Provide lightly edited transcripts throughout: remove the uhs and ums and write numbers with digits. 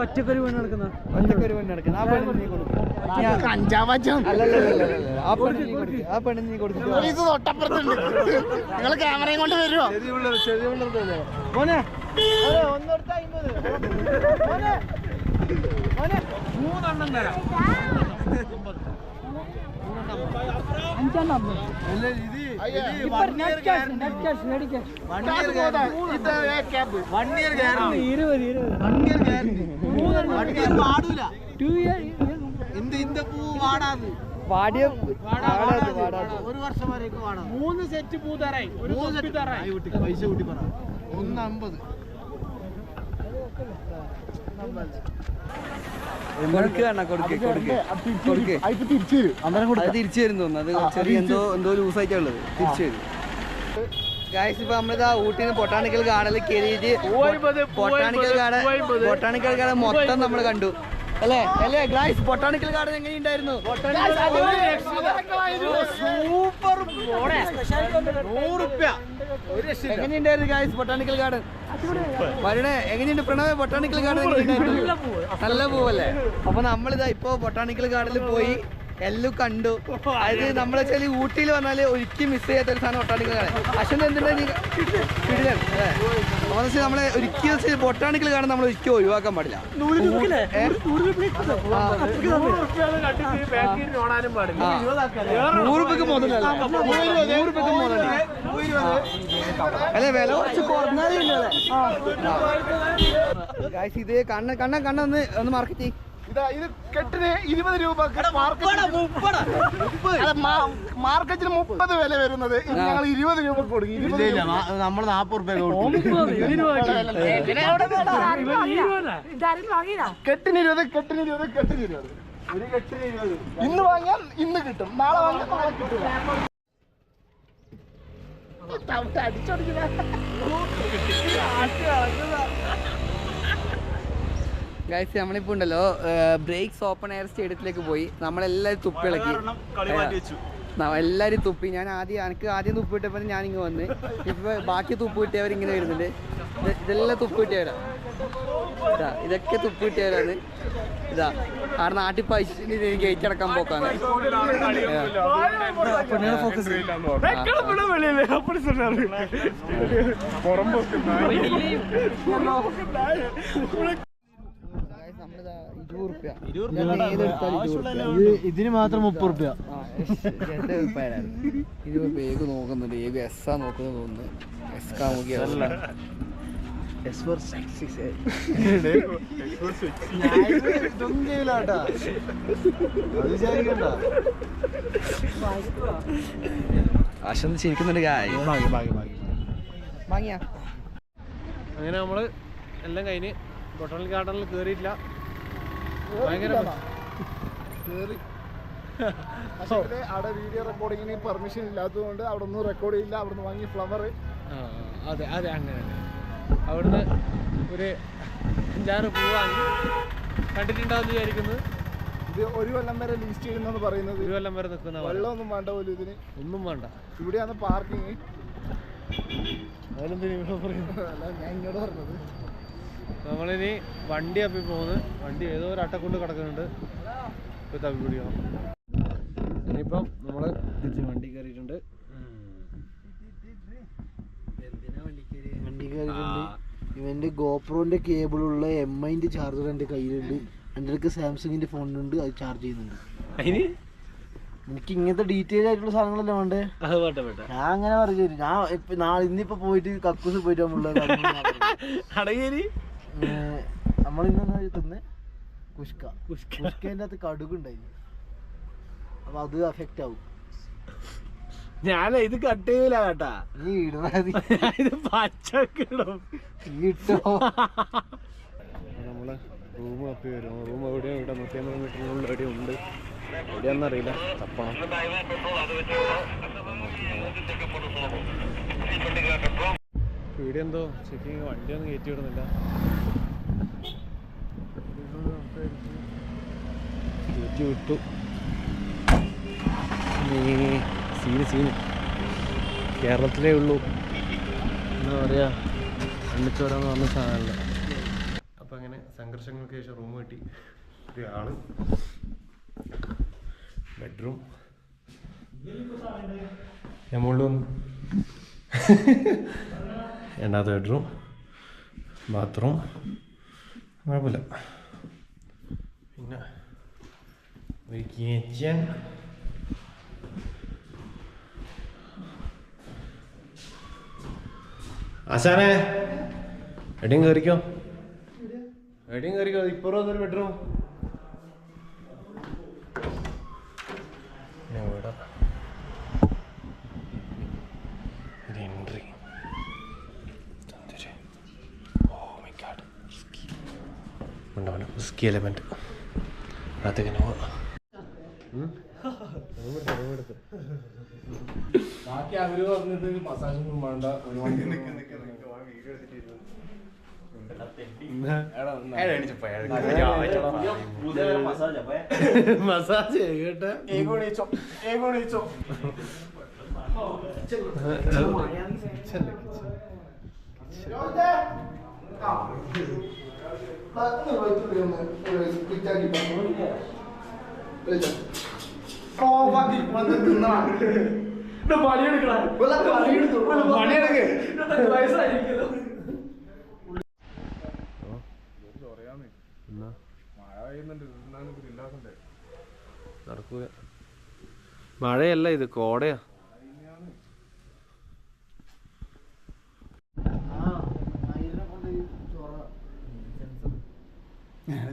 ഒറ്റക്കൊരു പെണ്ണ് നടക്കുന്ന ആ പെണ്ണിന് നീ കൊടുക്കും. ആ പെണ്ണിന് നീ കൊടുക്കും. ഇത് തൊട്ടപ്പുറത്തുണ്ട്. നിങ്ങൾ ക്യാമറയും കൊണ്ട് വരുമോ? മോനെ ഒന്നെടുത്ത 50. മൂന്നെണ്ണം തരാം. 5 വർഷം വരേക്കും 3 സെറ്റ് പൂ തരായി. പൈസ കൂട്ടി പറ. 150. തിരിച്ചു വരും തോന്നുന്നു. അത് ചെറിയ എന്തോ ലൂസായിട്ടുള്ളത് തിരിച്ചു വരും. ഗായ്സ് ഇപ്പൊ നമ്മളിതാ ഊട്ടിന്ന് ബൊട്ടാണിക്കൽ ഗാർഡനിൽ കയറിയിട്ട് ബൊട്ടാണിക്കൽ ഗാർഡൻ മൊത്തം നമ്മൾ കണ്ടു അല്ലേ ഗായ്സ്? ബൊട്ടാണിക്കൽ ഗാർഡൻ എങ്ങനെയുണ്ടായിരുന്നു? സൂപ്പർ. 100 എങ്ങനെയുണ്ടായിരുന്നു ഗായ്സ് ബൊട്ടാണിക്കൽ ഗാർഡൻ? വരണേ എങ്ങനെയുണ്ട് പ്രണവ്? ബൊട്ടാണിക്കൽ ഗാർഡൻ നല്ല പൂവല്ലേ? അപ്പൊ നമ്മളിതാ ഇപ്പൊ ബൊട്ടാണിക്കൽ ഗാർഡനിൽ പോയി എല്ലാം കണ്ടു. അതായത് നമ്മളെ വെച്ചാൽ ഊട്ടിയിൽ വന്നാല് ഒരിക്കലും മിസ് ചെയ്യാത്ത ഒരു സാധനം ബൊട്ടാണിക്കൽ ഗാർഡൻ. അശ്വൻ എന്തിനാ നീ കിടിലൻ അല്ലേ? അതെന്ന് വെച്ചാൽ നമ്മളെ ഒരിക്കലും ബൊട്ടാണിക്കൽ ഗാർഡൻ നമ്മൾ ഒരിക്കലും ഒഴിവാക്കാൻ പാടില്ല. 100 രൂപക്ക് മുതലല്ല, 100 രൂപക്ക് മുതൽ അല്ലെ? വില കുറച്ച് കുറഞ്ഞാലേ. ഇത് കണ്ണ ഒന്ന് മാർക്കറ്റ് ചെയ്യും. ഇത് കെട്ടിന് 20 രൂപ, മാർക്കറ്റിന് 30 വില വരുന്നത്. ഞങ്ങൾ 20 രൂപ കൊടുക്കും. നമ്മൾ 40 രൂപ കെട്ടിന് 20. ഒരു കെട്ടിന് 20. ഇന്ന് വാങ്ങിയാൽ ഇന്ന് കിട്ടും, നാളെ വാങ്ങിയാൽ നാളെ കിട്ടില്ല. ഗൈസ് നമ്മളിപ്പോ ഉണ്ടല്ലോ ബ്രേക്സ് ഓപ്പൺ എയർ സ്റ്റേഡിയത്തിലേക്ക് പോയി. നമ്മളെല്ലാവരും തുപ്പിളക്കി, എല്ലാവരും തുപ്പി. എനിക്ക് ആദ്യം തുപ്പ് കിട്ടിയപ്പോൾ ഞാനിങ്ങ് വന്ന്. ഇപ്പൊ ബാക്കി തുപ്പ് കിട്ടിയവരിങ്ങനെ വരുന്നുണ്ട്. ഇതെല്ലാം തുപ്പ് കിട്ടിയവരാ. ഇതൊക്കെ തുപ്പ് കിട്ടിയവരാണ്. കാരണം നാട്ടിൽ പൈസ ഗേറ്റ് അടക്കാൻ പോക്കാണ്. ഇതിന് മാത്രം 30 രൂപ. 20 രൂപ. ഏക് നോക്കുന്നുണ്ട്. ഏക് എസ്സാ നോക്കുന്നത് തോന്നുന്നു. എസ് നോക്കിയല്ല. ആശം ചിരിക്കുന്നുണ്ട്. അങ്ങനെ നമ്മള് എല്ലാം കഴിഞ്ഞ് ബൊട്ടാണിക്കൽ ഗാർഡനിൽ കയറിയിട്ടില്ല. ഭയങ്കര അവിടെ വീഡിയോ റെക്കോർഡിങ്ങിന് പെർമിഷൻ ഇല്ലാത്തതുകൊണ്ട് അവിടെ ഒന്നും റെക്കോർഡ് ചെയ്യില്ല. അവിടെ നിന്ന് വാങ്ങിയ ഫ്ലവർ. അതെ അങ്ങനെ അവിടുന്ന് ഒരു 5-6 പൂ വാങ്ങി. കണ്ടിട്ടുണ്ടാവുമെന്ന് വിചാരിക്കുന്നത്. ഇത് 1 കൊല്ലം വരെ ലീസ്റ്റ് ചെയ്യുന്നെന്ന് പറയുന്നത്. 1 കൊല്ലം വരെ നിൽക്കുന്ന. വെള്ളമൊന്നും വേണ്ട പോലും ഇതിന്, ഒന്നും വേണ്ട. ഇവിടെയാണ് പാർക്കിങ്. അതിലെന്തിനാ പറയുന്നത്? അല്ല, ഞാൻ ഇങ്ങോട്ട് പറഞ്ഞത്. നമ്മളിനി വണ്ടി അപ്പി പോകുന്നത്. വണ്ടി ഏതോ ഒരു അട്ടക്കൊണ്ട് കിടക്കുന്നുണ്ട്. ഇപ്പോൾ തപ്പി പിടിക്കണം. ഇനിയിപ്പം നമ്മൾ തിരിച്ച് വണ്ടി കയറിയിട്ടുണ്ട്. വണ്ടി കയറിയിട്ടുണ്ട്. ഇവൻ്റെ ഗോപ്രോൻ്റെ കേബിളുള്ള MIൻ്റെ ചാർജർ എൻ്റെ കയ്യിലുണ്ട്. എൻ്റെ അടുത്ത് സാംസങ്ങിൻ്റെ ഫോണിലുണ്ട്. അത് ചാർജ് ചെയ്യുന്നുണ്ട്. അതിന് എനിക്ക് ഇങ്ങനത്തെ ഡീറ്റെയിൽ ആയിട്ടുള്ള സാധനങ്ങളല്ലേ വേണ്ടേ? ഞാൻ അങ്ങനെ പറഞ്ഞു. ഞാൻ ഇന്നിപ്പോ പോയിട്ട് കക്കൂസ് പോയിട്ട് നമ്മളിന്ന് തിന്ന് കുഷ്കേൻ്റെ അകത്ത് കടുകുണ്ടായിരുന്നു. അപ്പൊ അത് അഫക്റ്റ് ആവും. ഞാൻ ഇത് കട്ട് ചെയ്യൂല കേട്ടാ. നീ ഇടുന്നത് ഇത് പച്ചക്കിടും. നമ്മള് റൂം അപ്പി വരും. റൂം എവിടെയോ ഇവിടെ 150 മീറ്ററിനുള്ളിൽ എവിടെയും ഉണ്ട്. എവിടെയാണെന്നറിയില്ല. തപ്പണം. വീഡിയോ എന്തോ ചെക്കിങ്. വണ്ടിയൊന്നും കയറ്റി വിടുന്നില്ല. കയറ്റി വിട്ടു. സീന് കേരളത്തിലേ ഉള്ളൂ. എന്താ പറയുക, കണ്ടിച്ചോരാന്ന് പറഞ്ഞ സാധനമല്ല. അപ്പം അങ്ങനെ സംഘർഷങ്ങൾക്ക് ശേഷം റൂം കിട്ടി. ഒരു ആള്, ബെഡ്റൂം, ഞാൻ മുകളിൽ വന്നു. രണ്ടാമത്തെ ബെഡ്റൂം, ബാത്റൂം, കുഴപ്പമില്ല. പിന്നെ ഒരു കിച്ചൺ, ആശാനെ എവിടെയും കയറിക്കോ, എവിടെയും കയറിക്കോ. ഇപ്പുറം ഒരു ബെഡ്റൂം. എവിടെ ഒരു എൻട്രി. ഓ മൈ ഗോഡ്, ഉണ്ടാവണം റിസ്കി എലമെന്റ്. അതൊക്കെ ബാക്കി അവര് പറഞ്ഞത് മസാജൊന്നും വേണ്ട, മസാജ് കേട്ടെ. നടക്കൂല. മഴയല്ല, ഇത് കോടയാ.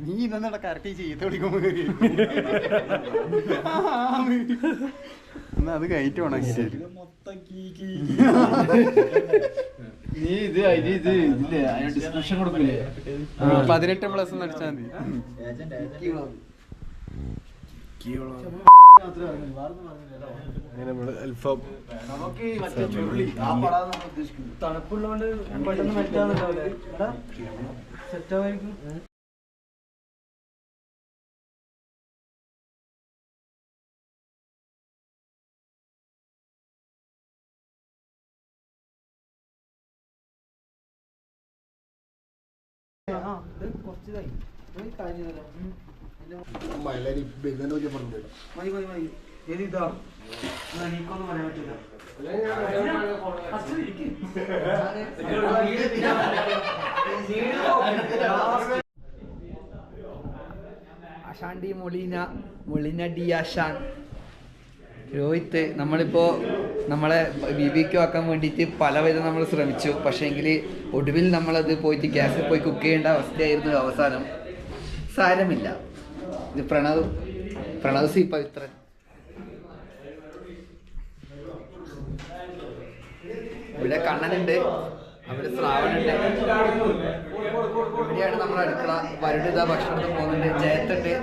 നീ ഇതെന്താ കറക്റ്റ് ചെയ്ത് പിടിക്കുമ്പോ അത് കയറ്റി വേണം. നീ ഇത് ഇത് ഇതില്ലേ അതിന് ഡിസ്ക്രിപ്ഷൻ കൊടുക്കില്ലേ? 18+ അടിച്ചാൽ മതി. തണുപ്പുള്ളതുകൊണ്ട് പെട്ടെന്ന് പറ്റാന്നുണ്ടാവില്ലേ? സെറ്റായിരിക്കും. കുറച്ചതായി എനിക്കൊന്നും പറയാൻ പറ്റില്ല. അഷാണ്ടി മൊളിന ഡി ആശാൻ രോഹിത്ത്. നമ്മളിപ്പോൾ നമ്മളെ BBQ ആക്കാൻ വേണ്ടിയിട്ട് പലവിധം നമ്മൾ ശ്രമിച്ചു. പക്ഷേങ്കിൽ ഒടുവിൽ നമ്മളത് പോയിട്ട് ഗ്യാസിൽ പോയി കുക്ക് ചെയ്യേണ്ട അവസ്ഥയായിരുന്നു അവസാനം. സാരമില്ല. ഇത് പ്രണവ് സി പവിത്രൻ. ഇവിടെ കണ്ണനുണ്ട്, അവിടെ ശ്രാവണുണ്ട്. ഇവിടെയാണ് നമ്മൾ അടുക്കള. വരുണിതാ ഭക്ഷണത്തിന് പോകുന്നുണ്ട്. ജയത്തുണ്ട്.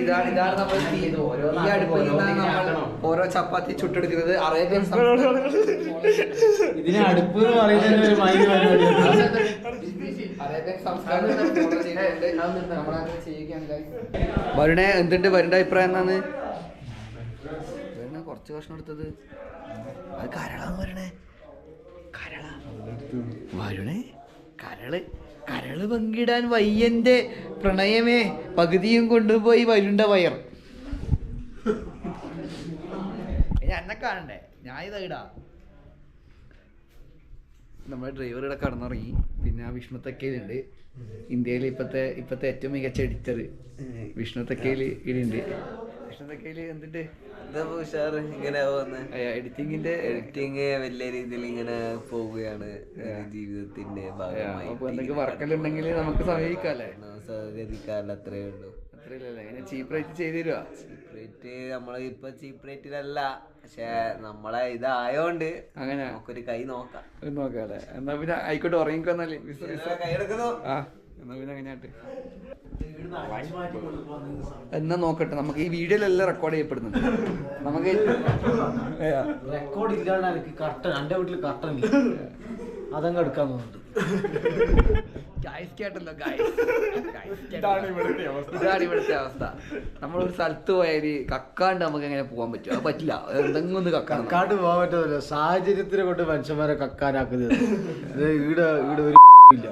ഇതാണ് നമ്മൾ ചെയ്യുന്നത്. ഈ അടുപ്പിൽ നിന്നാണ് നമ്മൾ ഓരോ ചപ്പാത്തി ചുട്ടെടുക്കുന്നത്. അറേബ്യൻ സംസ്കാരം വരുണേ എന്തുണ്ട് വരുണിന്റെ അഭിപ്രായം എന്നാണ്? വരുണ കുറച്ച് ഭക്ഷണം എടുത്തത് അത് കരളാന്ന് പറയണേ. വരുണേ കരള് പങ്കിടാൻ വയ്യന്റെ പ്രണയമേ പകുതിയും കൊണ്ടുപോയി വരുണ്ട വയർ. എന്നെ കാണണ്ടേ? ഞാൻ ഇതാ നമ്മുടെ ഡ്രൈവർ ഇവിടെ കടന്നുറങ്ങി. പിന്നെ ആ വിഷ്ണു തക്കയിലുണ്ട്. ഇന്ത്യയിൽ ഇപ്പത്തെ ഏറ്റവും മികച്ച എഡിറ്റർ വിഷ്ണു തക്കയിൽ ഇടുണ്ട്. വിഷ്ണു തക്കയിൽ എന്തിട്ട് ഇങ്ങനെ എഡിറ്റിംഗ് വലിയ രീതിയിൽ ഇങ്ങനെ പോവുകയാണ് ജീവിതത്തിന്റെ ഭാഗമായി. എന്തെങ്കിലും വർക്കെല്ലാം നമുക്ക് സമീപിക്കാല്ലേ? സഹകരിക്കാല്ല, അത്രേ ഉള്ളൂ. ചീപ്പ് റേറ്റ് ചെയ്ത് തരുവാ. ചീപ്പ് റേറ്റ് നമ്മളിപ്പോ ചീപ്പ് റേറ്റിലല്ല, പക്ഷെ നമ്മളെ ഇതായോണ്ട് അങ്ങനെ നമുക്കൊരു കൈ നോക്കാം. എന്നാ പിന്നെ ആയിക്കോട്ടെ, ഉറങ്ങിക്കൊന്നാല് കൈ എടുക്കുന്നു. എന്നാ പിന്നെ അങ്ങനെയാട്ട് എന്നാ നോക്കട്ടെ. നമുക്ക് ഈ വീഡിയോയിലെല്ലാം റെക്കോർഡ് ചെയ്യപ്പെടുന്നുണ്ട്. നമുക്ക് റെക്കോർഡ് ഇല്ലാണ്ട് എനിക്ക് കർട്ടൻ, എൻ്റെ വീട്ടിൽ കർട്ടൻ ഇല്ല, അതങ്ങ് എടുക്കാൻ തോന്നുന്നുണ്ട്. കേട്ടല്ലോ ഇതാണ് ഇവിടുത്തെ അവസ്ഥ. നമ്മളൊരു സ്ഥലത്ത് പോയാൽ കക്കാണ്ട് നമുക്ക് എങ്ങനെ പോകാൻ പറ്റും? അത് പറ്റില്ല. എന്തെങ്കിലും ഒന്ന് കക്കാണ്ട് പോകാൻ പറ്റുന്നില്ല. സാഹചര്യത്തിനെ കൊണ്ട് മനുഷ്യന്മാരെ കക്കാനാക്കുന്നത്. ഈടെ ഒരു ഇല്ല.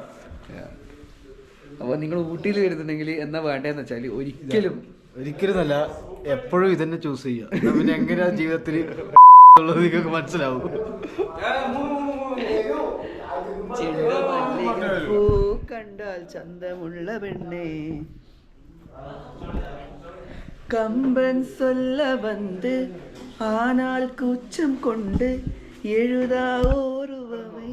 അപ്പോൾ നിങ്ങൾ ഊട്ടിയിൽ വരുന്നുണ്ടെങ്കിൽ എന്നാ വേണ്ടതെന്ന് വെച്ചാൽ ഒരിക്കലും നല്ല എപ്പോഴും ഇതന്നെ ചൂസ് ചെയ്യുക. പിന്നെ എങ്ങനെയാ ജീവിതത്തിൽ ഉള്ളത് നിങ്ങൾക്ക് മനസ്സിലാവും. കണ്ടാൽ ചന്തമുള്ള പെണ്ണേ കമ്പൻ சொல்ல வந்து ஆனால் கூச்சம் கொண்டு எழுதா ஓருவமை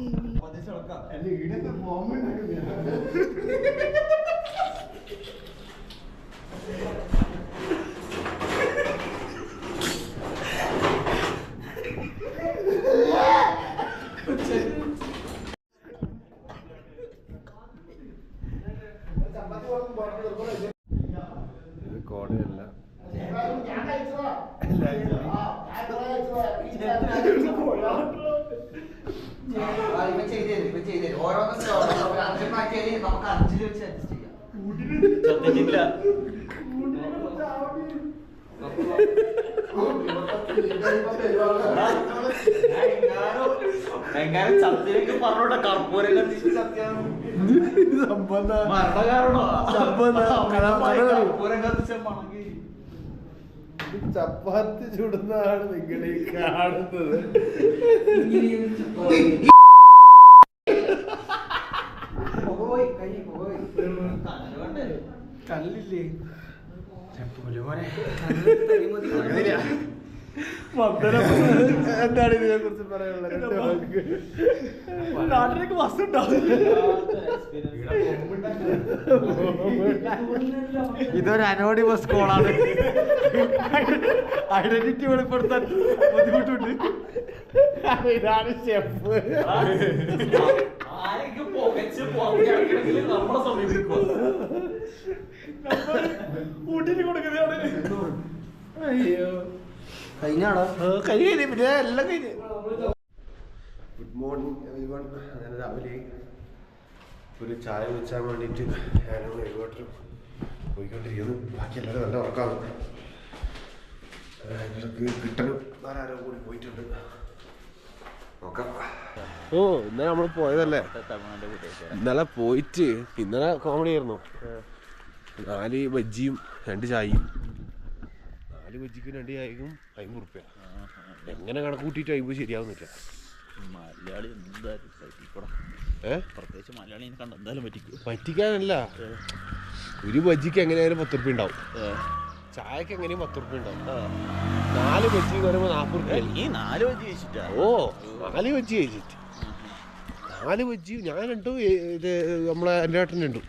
ഇത് കോടയല്ല. ചപ്പാത്തി ചുടുന്നതാണ് നിങ്ങൾ ഈ കാണുന്നത്. കല്ലില്ലേ എന്താണ് ഇതിനെ കുറിച്ച് പറയാനുള്ളത്? നാട്ടിലേക്ക് ബസ് ഉണ്ടാവും. ഇതൊരു അനോണിമസ് കോളാണ്. ഐഡന്റിറ്റി വെളിപ്പെടുത്താൻ ബുദ്ധിമുട്ടുണ്ട്. ഇതാണ് ഷെഫ്. ഊട്ടിന് കൊടുക്കുന്നതാണ്. അയ്യോ കഴിഞ്ഞാണോ? കഴിഞ്ഞ പിന്നെ എല്ലാം കഴിഞ്ഞ്. Good morning everyone. അങ്ങനെ രാവിലെ ഒരു ചായ വെച്ചാൻ വേണ്ടിയിട്ട് ഞാനും എഴുവട്ടരും പോയിക്കൊണ്ടിരിക്കുന്നു. ബാക്കി എല്ലാവരും നല്ല ഉറക്കാണ്. ഇവർക്ക് കിട്ടണം ആരോ കൂടി പോയിട്ടുണ്ട്. നോക്കാം. ഓ ഇന്നലെ നമ്മൾ പോയതല്ലേ? ഇന്നലെ പോയിട്ട് ഇന്നലെ കോമഡി ആയിരുന്നു. 4 ബജ്ജിയും 2 ചായയും. 4 ബജ്ജിക്കും 2 ചായക്കും 50 ഉറുപ്പ്യ. എങ്ങനെ കണക്ക് കൂട്ടിയിട്ട് 50 ശരിയാവുന്നില്ല. പ്രത്യേകിച്ച് മലയാളി കണ്ട എന്തായാലും പറ്റിക്കും. പറ്റിക്കാനല്ല, ഒരു ബജ്ജിക്ക് എങ്ങനെയായാലും 10 ഉറുപ്പ്യ ഉണ്ടാവും. ചായക്ക് എങ്ങനെയും 10 ഉറുപ്പ്യ ഉണ്ടാവും. 4 ബജ്ജി വരുമ്പോൾ 40 ഉറുപ്പ്യ. ഈ 4 ബജ്ജി കഴിച്ചിട്ടാ? ഓ 4 ബജ്ജി കഴിച്ചിട്ട് 4 ബജ്ജി ഞാൻ രണ്ടും ഇത് നമ്മളെ എൻ്റെ ഏട്ടൻ രണ്ടും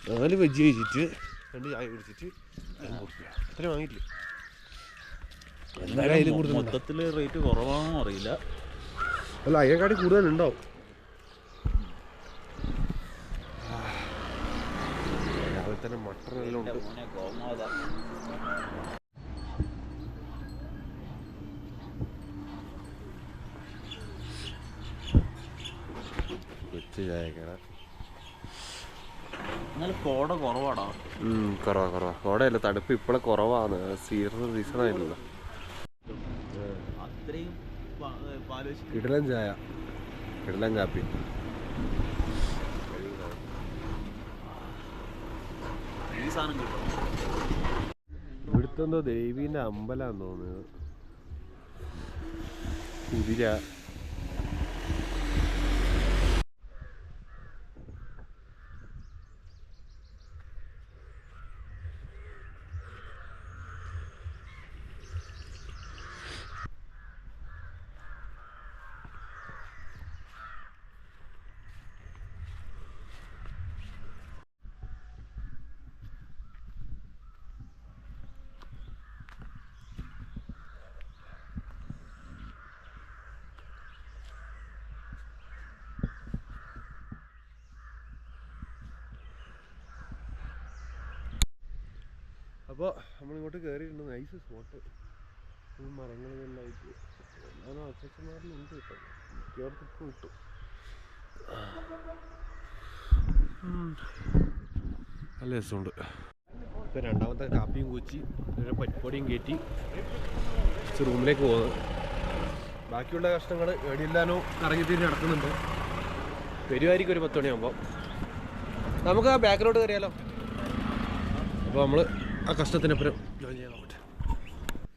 4 ബജ്ജി കഴിച്ചിട്ട് 2 ചായ കുടിച്ചിട്ട് 50 ഉറുപ്പ്യ. അത്ര വാങ്ങിയിട്ടില്ല. എന്തായാലും കൂടുതൽ മൊത്തത്തിൽ റേറ്റ് കുറവാണെന്ന് അറിയില്ല. അല്ല അതിനെക്കാട്ടി കൂടുതലുണ്ടാവും. അതുപോലെ തന്നെ മട്ടൺ എല്ലാം ഉണ്ട്. വെച്ച് ചായക്കട എന്നാലും കോട കുറവാടാ. കുറവാ. കോടയല്ല, തണുപ്പ് ഇപ്പോഴെ കുറവാണ്. സീസൺ ആയില്ലല്ലോ. അത്രയും കിടിലൻ ചായ, കിടിലൻ കാപ്പി. ഈ സാധനം കിട്ടും. ഇവിടുത്തെ എന്തോ ദേവീൻ്റെ അമ്പലമാണെന്ന് തോന്നുന്നത്. കുതിര. അപ്പോൾ നമ്മളിങ്ങോട്ട് കയറിയിട്ടുണ്ട്. Nice spot. മരങ്ങളെല്ലാം ആയിട്ട് എല്ലാ അച്ഛന്മാരിലുണ്ട് കേട്ടോ. മിക്കവർക്കും കിട്ടും. നല്ല രസമുണ്ട്. ഇപ്പം രണ്ടാമത്തെ കാപ്പിയും കൂച്ചി ഒരു പരിപ്പൊടിയും കയറ്റി റൂമിലേക്ക് പോകുന്നത്. ബാക്കിയുള്ള കഷ്ടങ്ങൾ എവിടെയില്ലാനോ കറങ്ങി തിരിഞ്ഞ് നടക്കുന്നുണ്ട്. വരുമായിരിക്കും ഒരു 10 മണിയാകുമ്പോൾ. നമുക്ക് ആ ബാക്കിലോട്ട് കയറിയാലോ? അപ്പോൾ നമ്മൾ ആ കഷ്ടത്തിനപ്പുറം ജോയിൻ ചെയ്യാൻ നോക്കട്ടെ.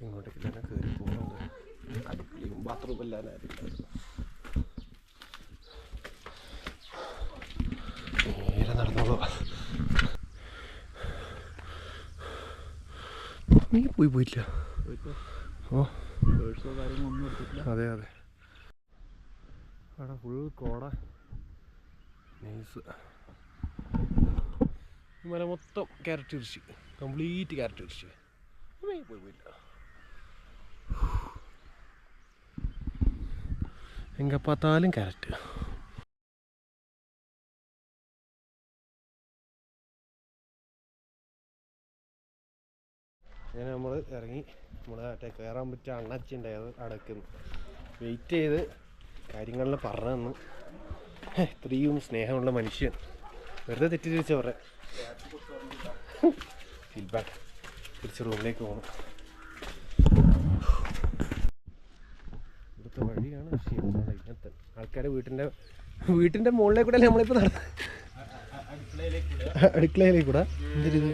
ഇങ്ങോട്ടേക്ക് തന്നെ കയറി പോകുന്നത് അടുക്കളയും ബാത്റൂം എല്ലാം നേരെ നടന്നോളൂ. നീ പോയിട്ടില്ല? ഓ അതെ അതെ, അവിടെ ഫുൾ കോട, നൈസ്. മല മൊത്തം ക്യാരറ്റ് കൃഷി, കംപ്ലീറ്റ് ക്യാരറ്റ് കൃഷി. പോയില്ല. എങ്ക പാത്താലും ക്യാരറ്റ്. അങ്ങനെ നമ്മൾ ഇറങ്ങി. നമ്മൾ കയറാൻ പറ്റിയ അണ്ണച്ചി ഉണ്ടായത് അടക്കുന്നു. വെയിറ്റ് ചെയ്ത് കാര്യങ്ങളെല്ലാം പറഞ്ഞു തന്നു. ഇത്രയും സ്നേഹമുള്ള മനുഷ്യൻ വെറുതെ തെറ്റിദ്ധരിച്ച പറയാം. ഫീഡ്ബാക്ക് തിരിച്ച് റൂമിലേക്ക് പോകണം. ഇവിടുത്തെ വഴിയാണ് വിഷയം. ഇങ്ങനത്തെ ആൾക്കാർ വീട്ടിൻ്റെ മുകളിലേക്ക് കൂടെ നമ്മളിപ്പോൾ നടന്നത്. അടുക്കളയിലേക്കൂടെ എന്തൊരിത്,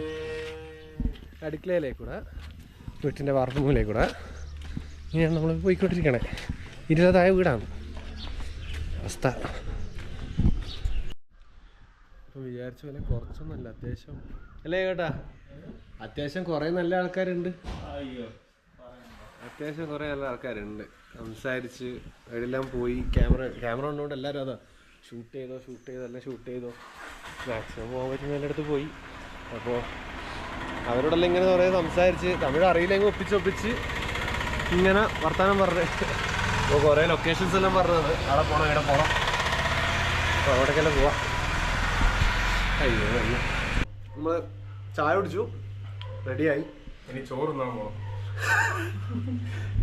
അടുക്കളയിലേക്കൂടെ വീട്ടിൻ്റെ വാർപ്പുമിലേക്കൂടെ ഇങ്ങനെയാണ് നമ്മൾ പോയിക്കൊണ്ടിരിക്കണേ. ഇരുപതായ വീടാണ് അവസ്ഥ. ഇപ്പം വിചാരിച്ച പോലെ കുറച്ചൊന്നുമല്ല, അത്യാവശ്യം അല്ലേ കേട്ടാ? അത്യാവശ്യം കുറേ നല്ല ആൾക്കാരുണ്ട്. അത്യാവശ്യം കുറേ നല്ല ആൾക്കാരുണ്ട്. സംസാരിച്ച് എവിടെയെല്ലാം പോയി. ക്യാമറ ഉള്ളതുകൊണ്ട് എല്ലാവരും അതാ ഷൂട്ട് ചെയ്തോ എല്ലാം ഷൂട്ട് ചെയ്തോ. മാക്സിമം പോകാൻ പറ്റുന്ന എല്ലായിടത്ത് പോയി. അപ്പോൾ അവരോടെല്ലാം ഇങ്ങനെ കുറേ സംസാരിച്ച്, തമിഴ് അറിയില്ലെങ്കിൽ ഒപ്പിച്ച് ഇങ്ങനെ വർത്തമാനം പറഞ്ഞ് അപ്പോൾ കുറേ ലൊക്കേഷൻസ് എല്ലാം പറഞ്ഞത് അവിടെ പോകണം ഇവിടെ പോകണം. അപ്പോൾ അവിടേക്കെല്ലാം പോവാം. അയ്യോ നമ്മൾ ചായ കുടിച്ചു, റെഡിയായി. ഇനി ചോറ് തിന്നാൻ പോകണം.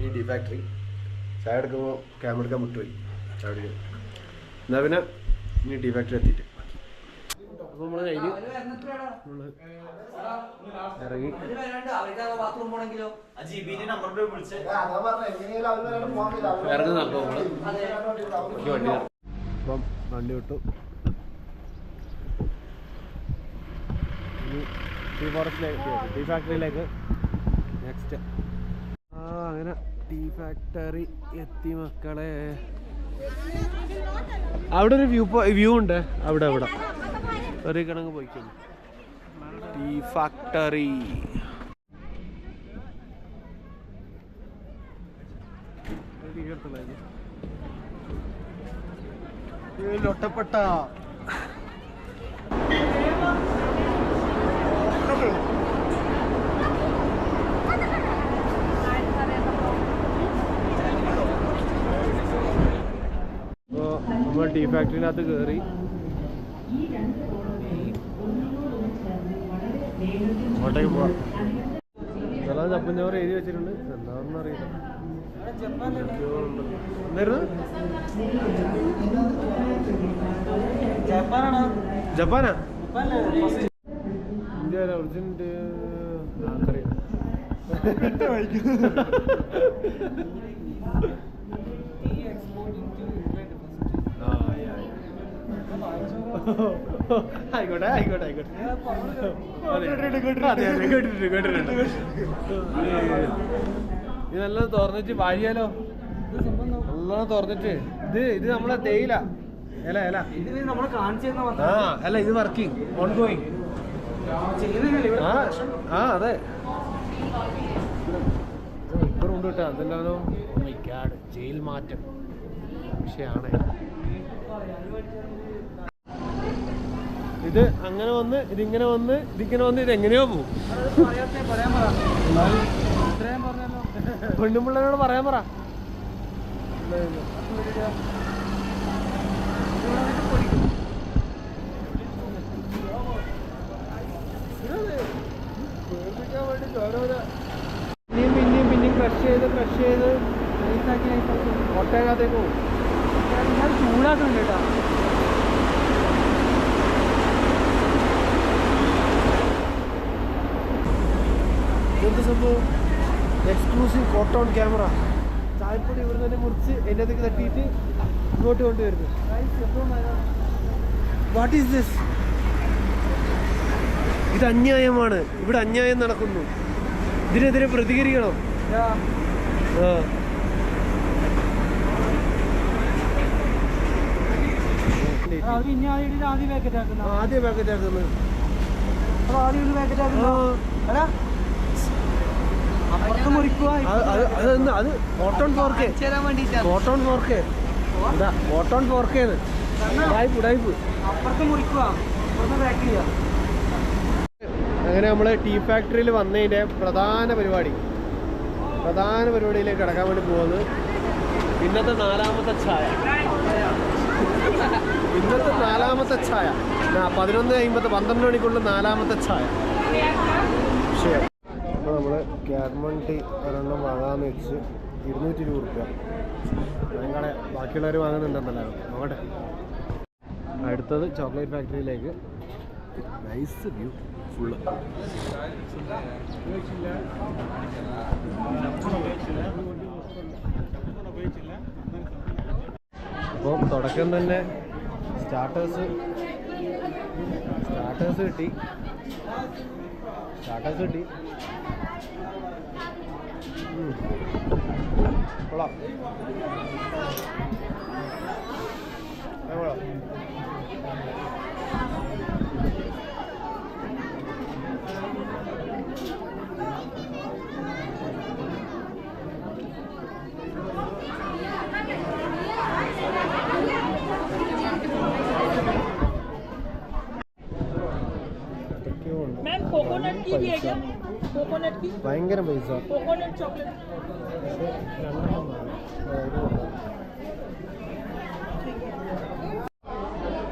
ഈ ഡി ഫാക്ടറി ചായ എടുക്കുമ്പോൾ ക്യാമറ എടുക്കാൻ വിട്ടുപോയി. ചായ കുടിക്കും. എന്നാൽ പിന്നെ ഇനി ഡി ഫാക്ടറി എത്തിയിട്ട് അപ്പോൾ നമ്മൾ കഴിഞ്ഞ് ഇറങ്ങി. ഇറങ്ങുന്നപ്പോൾ വണ്ടി അപ്പം വണ്ടി വിട്ടു. ടീ ഫോറസ്റ്റിലേക്ക്, ടീ ഫാക്ടറിയിലേക്ക് നെക്സ്റ്റ്. അങ്ങനെ ടീ ഫാക്ടറി എത്തി മക്കളെ. അവിടെ ഒരു വ്യൂ ഉണ്ട്. അവിടെ ഒരു കിണങ്ങ് പോയിക്കുന്നു. ടീ ഫാക്ടറി ഒട്ടപ്പെട്ട നമ്മൾ ടീ ഫാക്ടറിനകത്ത് കയറി. അങ്ങോട്ടേക്ക് പോവാം. നല്ല ചപ്പൻ ചോറ് എഴുതി വെച്ചിട്ടുണ്ട്, എന്താണെന്ന് അറിയില്ല. ജപ്പാനാ? ഇന്ത്യ ഒറിജിനൽ ആക്കറിയാം. ആയിക്കോട്ടെ. ഇത് നല്ലോണം തുറന്നിട്ട് വാഴിയാലോ. നല്ലോണം തുറന്നിട്ട് ഇത് നമ്മളെ തേയില ഇല അല്ല, ഇത് വർക്കിംഗ് ഓൺ ഗോയിങ്. അതെ ഇപ്പറുണ്ട് കേട്ടോ. അതെല്ലാലോ ജയിൽ മാറ്റം വിഷയമാണ്. ഇത് അങ്ങനെ വന്ന് ഇതിങ്ങനെ വന്ന് ഇതെങ്ങനെയോ പോവും. പെണ്ണുമ്പിള്ളനോട് പറയാൻ പറ. പിന്നെയും ക്രഷ് ചെയ്ത് ഒട്ടേകാത്തേക്ക് പോകും. ചൂടാക്കുന്നുണ്ട് കേട്ടോ. എന്ത് സംഭവം? Exclusive cotton camera. ചായപ്പൊടി ഇവിടെ തന്നെ മുറിച്ച് എൻ്റെ അതൊക്കെ തട്ടിയിട്ട് ഇങ്ങോട്ട് കൊണ്ടുവരുന്നു. What is this? ഇത് അന്യായമാണ്, ഇവിടെ അന്യായം നടക്കുന്നു, ഇതിനെതിരെ പ്രതികരിക്കണം. ആദ്യ പാക്കറ്റ് ആക്കുന്നത് അത് ഓട്ടോൺ 4K ഓട്ടോൺ 4K ഇതാ ഓട്ടോൺ 4K ഉടായ്പ്. അങ്ങനെ നമ്മൾ ടീ ഫാക്ടറിയിൽ വന്നതിൻ്റെ പ്രധാന പരിപാടിയിലേക്ക് കിടക്കാൻ വേണ്ടി പോകുന്നത് ഇന്നത്തെ നാലാമത്തെ ചായ 11:50 12 മണിക്കുള്ള നാലാമത്തെ ചായ. ശരി, അപ്പോൾ നമ്മൾ കാഡ്മൺ ടീ ഒരെണ്ണം വാങ്ങാമെന്ന് വെച്ച് 220 രൂപ. ഞങ്ങളെ ബാക്കിയുള്ളവർ വാങ്ങുന്നുണ്ടെന്നല്ലോ, നോക്കട്ടെ. അടുത്തത് ചോക്ലേറ്റ് ഫാക്ടറിയിലേക്ക്. Nice view full. അപ്പോൾ തുടക്കം തന്നെ സ്റ്റാർട്ടേഴ്സ് കിട്ടി. കൊള്ളാം. ഭയങ്കര പൈസ.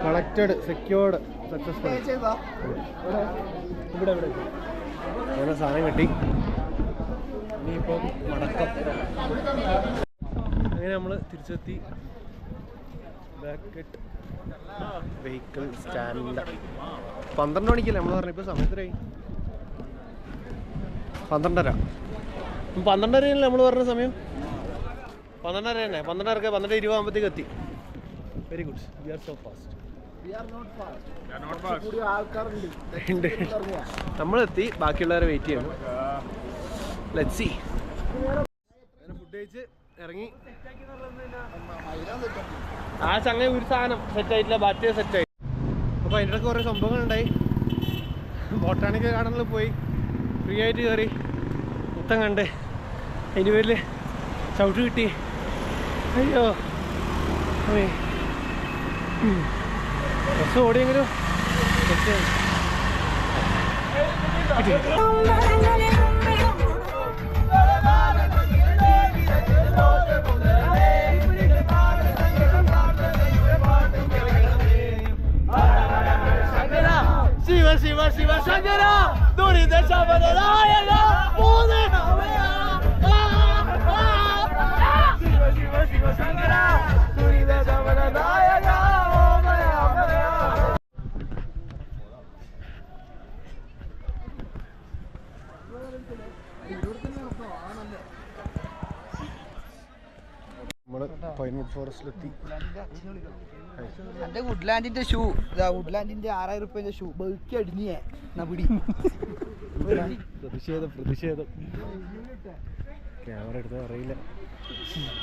Collected, secured, successful. ഇവിടെ അങ്ങനെ സാധനം കിട്ടി. ഇനിയിപ്പം മടക്കം. അങ്ങനെ നമ്മൾ തിരിച്ചെത്തി ബാക്കറ്റ് വെഹിക്കിൾ സ്റ്റാൻഡ്. 12 മണിക്കല്ലേ നമ്മൾ പറഞ്ഞു? ഇപ്പോൾ സമയത്തിനായി 12:30. 12:30 നമ്മൾ പറഞ്ഞ സമയം 12:30 തന്നെ. 12:30 12:20 ആകുമ്പോഴത്തേക്ക് എത്തി. Very good. We are so fast. നമ്മളെത്തി, ബാക്കിയുള്ളവരെ വെയിറ്റ് ചെയ്യണം. Let's see. ഫുഡ് കഴിച്ച് ഇറങ്ങി. ആ ചങ്ങ ഒരു സാധനം സെറ്റായിട്ടില്ല, ബാറ്ററി സെറ്റായി. അപ്പോൾ അതിൻ്റെ ഇടയ്ക്ക് കുറേ സംഭവങ്ങളുണ്ടായി. ബൊട്ടാണിക്കൽ ഗാർഡനിൽ പോയി ഫ്രീ ആയിട്ട് കയറി മൊത്തം കണ്ട്. അതിൻ്റെ പേരിൽ ചവിട്ട് കിട്ടി. അയ്യോ ബസ് ഓടിയെങ്കിലും ശിവ ശിവ ശിവ ശങ്കര ദുരിത ശബരനായക ശിവ ശിവ ശിവ ശങ്കര ദുരിത ശബരനായക. നമ്മള് പൈൻവുഡ് ഫോറസ്റ്റിലെത്തി. എന്റെ വുഡ്ലാൻഡിന്റെ ഷൂ, വുഡ്ലാൻഡിന്റെ 6000 രൂപയുടെ ഷൂ ബൈക്ക് അടിഞ്ഞേ പിടി. പ്രതിഷേധം. ക്യാമറ എടുത്താൽ അറിയില്ല.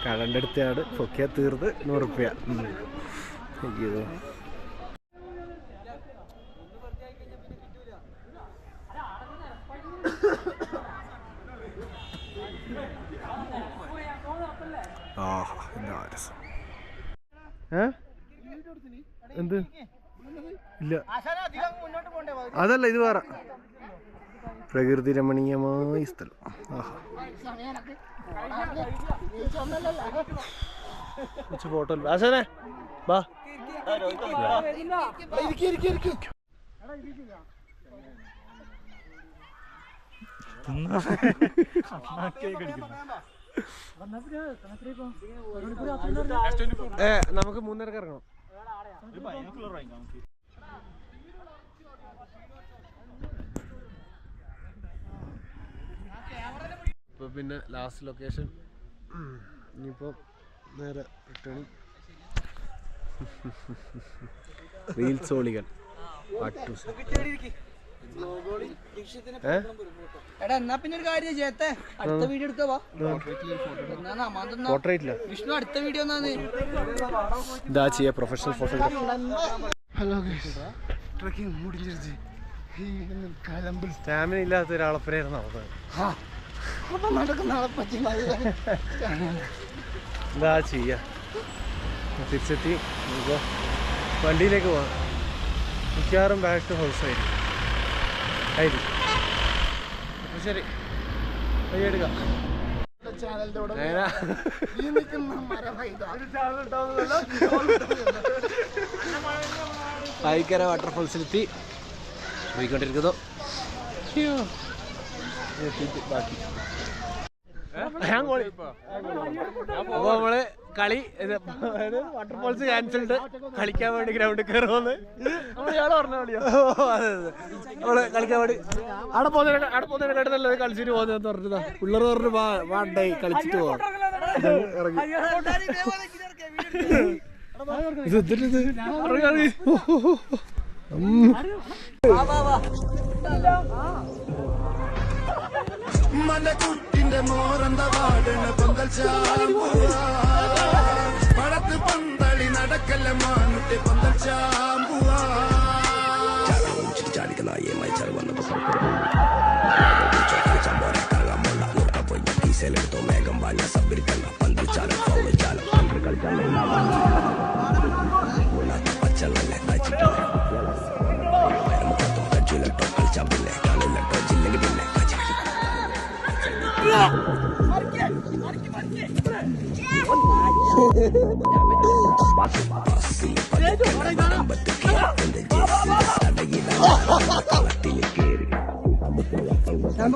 കടൻ്റെ അടുത്തയാട് പൊക്കിയാ തീർന്ന് 100 രൂപ. അയ്യോ എന്ത് ഇല്ല, അതല്ല ഇത് വേറെ പ്രകൃതി രമണീയമായ സ്ഥലം. ഫോട്ടോ ആശാനെ ബാ. നമുക്ക് 3:30 ഇറങ്ങണം. ഇപ്പൊ പിന്നെ ലാസ്റ്റ് ലൊക്കേഷൻ. ഇനിയിപ്പോ നേരെ റിട്ടേൺ. റീൽസ് ഓളികൾ. എടാ എന്നാ പിന്നെ ഒരു കാര്യം ചെയ്യത്തെ അടുത്ത വീഡിയോ എടുത്തോ വിഷ്ണു അടുത്ത വീഡിയോ ഇതാ ചെയ്യാ പ്രൊഫഷണൽ ഫോട്ടോഗ്രാഫി. ഹലോ ട്രക്കിംഗ് മുടിഞ്ഞിരുച്ച് സ്റ്റാമിന ഇല്ലാത്ത ഒരാളെപ്പനായിരുന്നു നടന്നത്. എന്താ ചെയ്യാ തിരിച്ചെത്തി വണ്ടിയിലേക്ക് പോവാം. മിക്കവാറും ബാക്ക് ടു ഹൗസ് ആയിരിക്കും. അപ്പോൾ ശരി എടുക്കാം. പായിക്കര വാട്ടർഫോൾസിലെത്തി പോയിക്കൊണ്ടിരിക്കുന്നു. ബാക്കി അപ്പൊ നമ്മള് കളി വാട്ടർഫോൾസ് ക്യാൻസൽഡ് കളിക്കാൻ വേണ്ടി ഗ്രൗണ്ടിൽ കയറുമെന്ന് നമ്മള് കളിക്കാൻ വേണ്ടി അവിടെ പോകുന്നതിനെക്കാട്ട് നല്ലത് കളിച്ചിട്ട് പോകുന്നതെന്ന് പറഞ്ഞതാ. പിള്ളേർ പറഞ്ഞു വാണ്ടേ കളിച്ചിട്ട് പോവാം. ഇറങ്ങി മലക്കുട്ടിന്റെ മോറന്ത വാടണ പൊങ്കൽ പടത്ത് പന്തളി നടക്കല്ല മാനുട്ടി പൊങ്കൽ ചാമ്പുവാ ചാടിക്കനായി മൈച്ചാൽ വന്നപ്പോ കീസയിലെടുത്തോ മേഘം വാങ്ങ സബിരിക്കണ്ട പന്തൽ ചാലം പൗള് ചാലം പച്ചല്ലേ കച്ചിട്ടോ കളിച്ചാ പിന്നെ കാണില്ലട്ടോ ജില്ലെങ്കിൽ പിന്നെ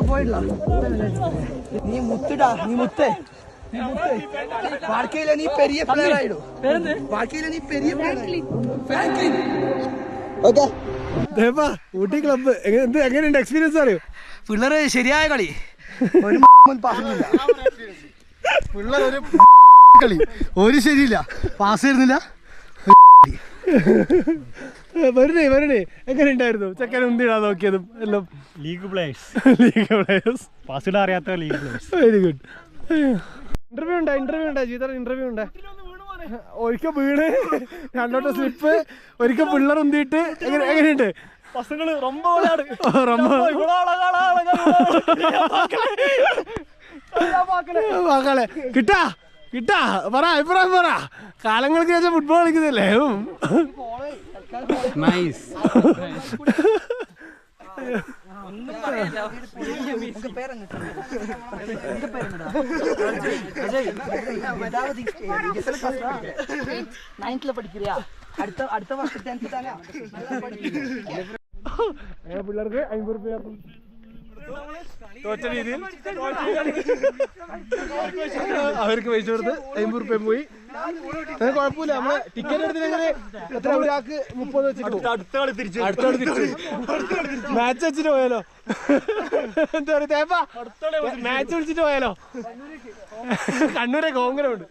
പോയിട്ടില്ല. നീ മുത്തിടാ, നീ മുത്തേ வாழ்க்கையில நீ பெரிய பிளேயர் ஆயிடும். வாழ்க்கையில நீ பெரிய பிளேயர். ഓക്കേ ഊട്ടി ക്ലബ്ബ് എങ്ങനെയുണ്ട് എക്സ്പീരിയൻസ് അറിയോ? പിള്ളേര് ശരിയായ കളി ഒരു പാസില്ല. പിള്ളേർ ഒരു കളി ഒരു ശരിയില്ല, പാസ് ചെയ്യുന്നില്ല. വരണേ എങ്ങനെ ഉണ്ടായിരുന്നു? ചെക്കൻ എന്തിനാ നോക്കിയതും എല്ലാം? ലീഗ് പ്ലേയേഴ്സ് പാസ് അറിയാത്ത league players. Very good. Interview ഉണ്ടാ ജീതർ? ഇന്റർവ്യൂ ഉണ്ട്. ഒരിക്കൽ വീണ്, രണ്ടോട്ട് സ്ലിപ്പ്, ഒരിക്കൽ പിള്ളേർ ഉന്തിയിട്ട്. എങ്ങനെയുണ്ട്? പസങ്ങള് മക്കളെ കിട്ടാ പറ അഭിപ്രായം പറ. കാലങ്ങൾക്ക് ശേഷം ഫുട്ബോൾ കളിക്കുന്നില്ലേ? നൈസ്. അടുത്ത വർഷത്തെ പിള്ളേർക്ക് 50 രൂപ തോറ്റ രീതിയിൽ അവർക്ക് പൈസ കൊടുത്ത് 50 രൂപ പോയി. കുഴപ്പമില്ല. നമ്മള് ടിക്കറ്റ് എടുത്തില്ലെങ്കിൽ എത്ര ഒരാൾക്ക് 30 വെച്ചിട്ട് അടുത്ത കളി തിരിച്ചു മാച്ച് വെച്ചിട്ട് പോയാലോ? എന്താ പറയുക തേപ്പ, മാച്ച് വിളിച്ചിട്ട് പോയാലോ? കണ്ണൂരെ കോങ്കരമുണ്ട്.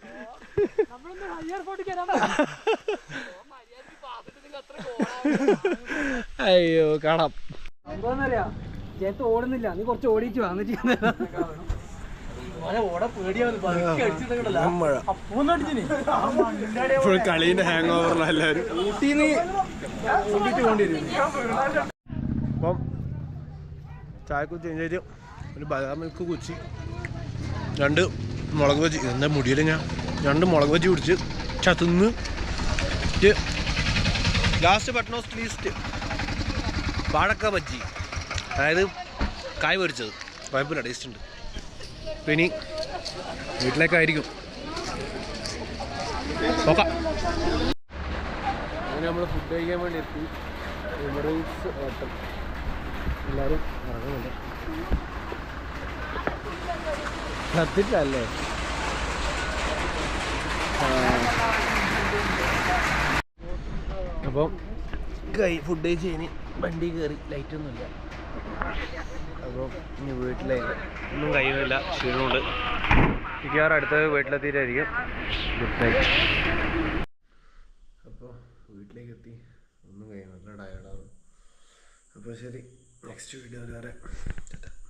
അയ്യോ കാണാം. സംഭവം ചേത്ത് ഓടുന്നില്ല, നീ കുറച്ച് ഓടിച്ചു വന്നിട്ട് ഇപ്പോൾ കളീന്റെ ഹാങ് ഓവറിലാണ് എല്ലാവരും. ഊട്ടിന്ന് ഊട്ടിട്ട് കൊണ്ടിരുന്നു. അപ്പം ചായക്ക് ചേഞ്ച് ചെയ്ത് ഒരു ബദാം മിൽക്ക് കുച്ചി, 2 മുളക് ബജി. എന്താ മുടിയിൽ ഞാൻ 2 മുളക് ബജി കുടിച്ച് ചത്തുന്ന്. ലാസ്റ്റ് ബട്ട് നോട്ട് ലീസ്റ്റ് വാഴക്ക ബജ്ജി, അതായത് കായ് പൊരിച്ചത്. കുഴപ്പമില്ല, ടേസ്റ്റ് ഉണ്ട്. അപ്പം ഇനി വീട്ടിലേക്കായിരിക്കും നോക്കാം. അങ്ങനെ നമ്മൾ ഫുഡ് കഴിക്കാൻ വേണ്ടി എത്തി. Emirates hotel. എല്ലാവരും ഇറങ്ങുന്നുണ്ട്. കത്തിട്ടല്ലേ? അപ്പം ഫുഡ് കഴിച്ച് കഴിഞ്ഞ് വണ്ടി കയറി. ലൈറ്റൊന്നുമില്ല. അപ്പോൾ ഇനി വീട്ടിലേക്ക് ഒന്നും കഴിയുന്നില്ല, ക്ഷീണമുണ്ട്. മിക്കവാറും അടുത്തത് വീട്ടിലെത്തിയിട്ടായിരിക്കും. Good night. അപ്പോൾ വീട്ടിലേക്ക് എത്തി, ഒന്നും കഴിയുന്നില്ല, ടയർഡാണ്. അപ്പോൾ ശരി, നെക്സ്റ്റ് വീഡിയോ വരെ